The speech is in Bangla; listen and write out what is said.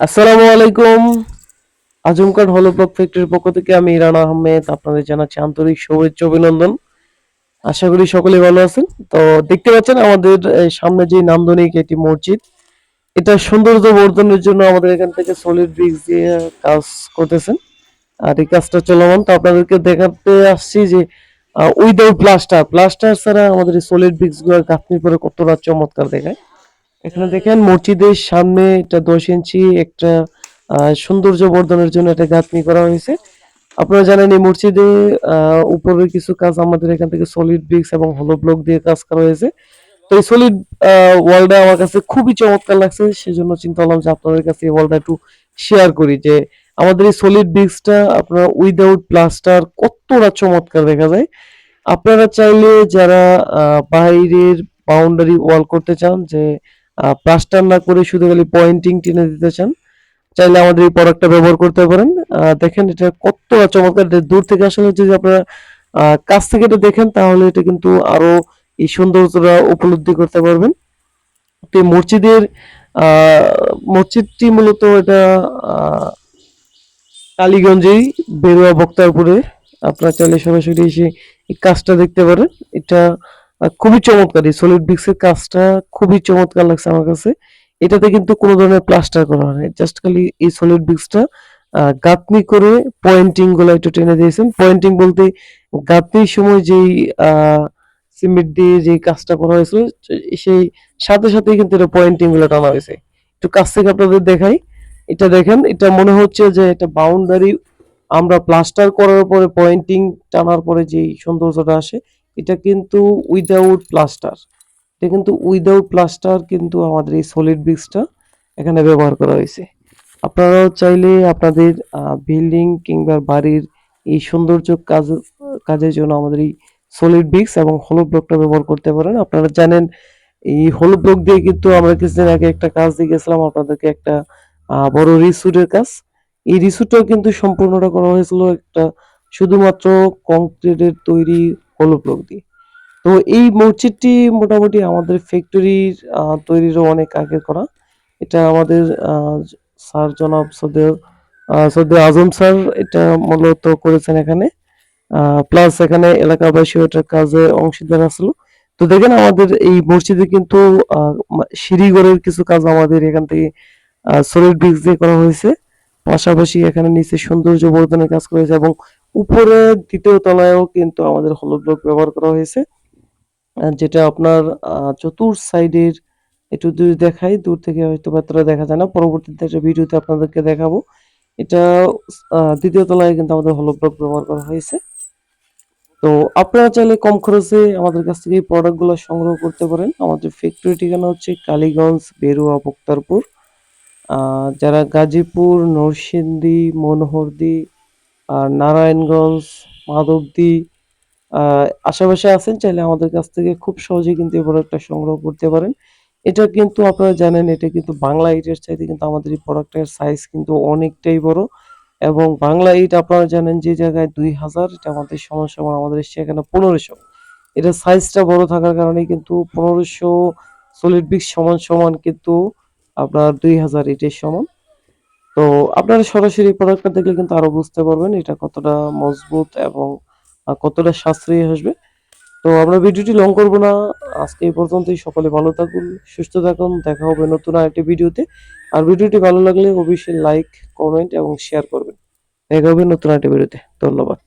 আসসালামু আলাইকুম। আজমকার হলো ব্লক ফ্যাক্টরির পক্ষ থেকে আমি রানা আহমেদ আপনাদের জানাচ্ছি আন্তরিক শুভেচ্ছা অভিনন্দন। আশা করি সকলেই ভালো আছেন। তো দেখতে পাচ্ছেন আমাদের সামনে যে নান্দনিক একটি মসজিদ, এটা সৌন্দর্য বর্ধনের জন্য আমাদের এখান থেকে সলিড ব্রিক্স দিয়ে কাজ করতেছেন। আর এই কাজটা চলমান, তো আপনাদেরকে দেখাতে আসছি যে উইদাউট প্লাস্টার ছাড়া আমাদের এই সলিড ব্রিক্স গুলোর গাঁথনির পরে কতটা চমৎকার দেখায়। এখানে দেখেন মসজিদের সামনে এটা 10 ইঞ্চি একটা সৌন্দর্য বর্ধনের জন্য একটা গাঁথনি করা হয়েছে। আপনারা জানেন এই মসজিদে উপরের কিছু কাজ আমাদের এখান থেকে সলিড ব্রিক্স এবং হলো ব্লক দিয়ে কাজ করা হয়েছে। তো এই সলিড ওয়ালটা আমার কাছে খুবই চমৎকার লাগছে, সেজন্য চিন্তা করলাম যে আপনাদের কাছে এই ওয়ালটা একটু শেয়ার করি যে আমাদের এই সলিড ব্রিক্সটা আপনার উইদাউট প্লাস্টার কতটা চমৎকার দেখা যায়। আপনারা চাইলে যারা বাইরের বাউন্ডারি ওয়াল করতে চান, যে প্লাস্টার না করে শুধু খালি পয়েন্টিং টেনে দিতে চান, চাইলে আমাদের এই প্রোডাক্টটা ব্যবহার করতে পারেন। দেখেন এটা কতটা চমৎকার, এটা দূর থেকে আসলে যদি আপনারা কাছ থেকে এটা দেখেন তাহলে এটা কিন্তু আরো এই সৌন্দর্যটা উপলব্ধি করতে পারবেন। তো এই আহ, মসজিদটি মূলত এটা আহ, কালীগঞ্জেই, বেরুয়া বক্তারপুরে। আপনারা চাইলে সরাসরি এসে এই কাজটা দেখতে পারেন। এটা খুবই চমৎকার, এই সলিড ব্রিক্সের কাজটা খুবই চমৎকার লাগছে আমার কাছে। এটাতে কিন্তু কোনো ধরনের প্লাস্টার করা হয় না, জাস্ট খালি এই সলিড ব্রিক্সটা গাঁথনি করে পয়েন্টিং গুলো একটু টেনে দিয়েছেন। পয়েন্টিং বলতে গাঁথনির সময় যেই সিমেন্ট দিয়ে যে কাজটা করা হয়েছিল, সেই সাথে সাথে কিন্তু এটা পয়েন্টিং গুলো টানা হয়েছে। একটু কাছ থেকে আপনাদের দেখাই। এটা দেখেন, এটা মনে হচ্ছে যে এটা বাউন্ডারি আমরা প্লাস্টার করার পরে পয়েন্টিং টানার পরে যে সৌন্দর্যটা আসে, এটা কিন্তু উইদাউট প্লাস্টার। এটা কিন্তু উইদাউট প্লাস্টার কিন্তু আমাদের এই সলিড ব্রিক্সটা এখানে ব্যবহার করা হয়েছে। আপনারাও চাইলে আপনাদের বিল্ডিং কিংবা বাড়ির এই সৌন্দর্য কাজের জন্য আমাদের এই সলিড ব্রিক্স এবং হলো ব্লকটা ব্যবহার করতে পারেন। আপনারা জানেন এই হলো ব্লক দিয়ে কিন্তু আমরা কিছুদিন আগে একটা কাজ দিয়ে গেছিলাম আপনাদেরকে, একটা বড় রিসুটের কাজ। এই রিসুটটাও কিন্তু সম্পূর্ণটা করা হয়েছিল একটা শুধুমাত্র কংক্রিটের তৈরি হলো ব্লক দিয়ে। তো এই মসজিদটি মোটামুটি আমাদের ফ্যাক্টরির তৈরিরও অনেক আগে করা। এটা আমাদের স্যার জনাব সৈয়দ আজম স্যার এটা মূলত করেছেন এখানে। প্লাস এখানে এলাকাবাসী এটার কাজে অংশীদার আসলো। তো দেখেন আমাদের এই মসজিদে কিন্তু সিঁড়িঘরের কিছু কাজ আমাদের এখান থেকে সলিড ব্রিক্স দিয়ে করা হয়েছে। পাশাপাশি এখানে নিচে সৌন্দর্য বর্ধনের কাজ করা হয়েছে এবং উপরে দ্বিতীয় তলায়ও কিন্তু আমাদের হলো ব্লক ব্যবহার করা হয়েছে। যেটা আপনার চতুর সাইডের একটু যদি দেখাই, দূর থেকে হয়তো বা এতটা দেখা যায় না, পরবর্তীতে একটা ভিডিওতে আপনাদেরকে দেখাবো। এটা দ্বিতীয় তলায় কিন্তু আমাদের হলো ব্লক ব্যবহার করা হয়েছে। তো আপনারা চাইলে কম খরচে আমাদের কাছ থেকে এই প্রোডাক্ট গুলো সংগ্রহ করতে পারেন। আমাদের ফ্যাক্টরি ঠিকানা হচ্ছে কালীগঞ্জ, বেরুয়া, বক্তারপুর। যারা গাজীপুর, নরসিংদী, মনোহরদী, নারায়ণগঞ্জ, মাধবদী আশেপাশে আছেন, চাইলে আমাদের কাছ থেকে খুব সহজেই কিন্তু এই প্রোডাক্টটা সংগ্রহ করতে পারেন। এটা কিন্তু আপনারা জানেন, এটা কিন্তু বাংলা ইটের চাইতে কিন্তু আমাদের এই প্রোডাক্টের সাইজ কিন্তু অনেকটাই বড়। এবং বাংলা ইট আপনারা জানেন যে জায়গায় 2000, এটা আমাদের সমান সমান আমাদের এসছে এখানে 1500। এটা সাইজটা বড় থাকার কারণে কিন্তু 1500 সলিড ব্রিক্স সমান সমান কিন্তু আপনার 2000 ইটের সমান। তো আপনারা সরাসরি প্রোডাক্টটা দেখলে কিন্তু আরো বুঝতে পারবেন এটা কতটা মজবুত এবং কতটা সাশ্রয়ী আসবে। তো আমরা ভিডিওটি লং করব না, আজকে এই পর্যন্তই। সকলে ভালো থাকুন, সুস্থ থাকুন, দেখা হবে নতুন আরেকটি ভিডিওতে। আর ভিডিওটি ভালো লাগলে অবশ্যই লাইক, কমেন্ট এবং শেয়ার করবেন। দেখা হবে নতুন আরেকটি ভিডিওতে। ধন্যবাদ।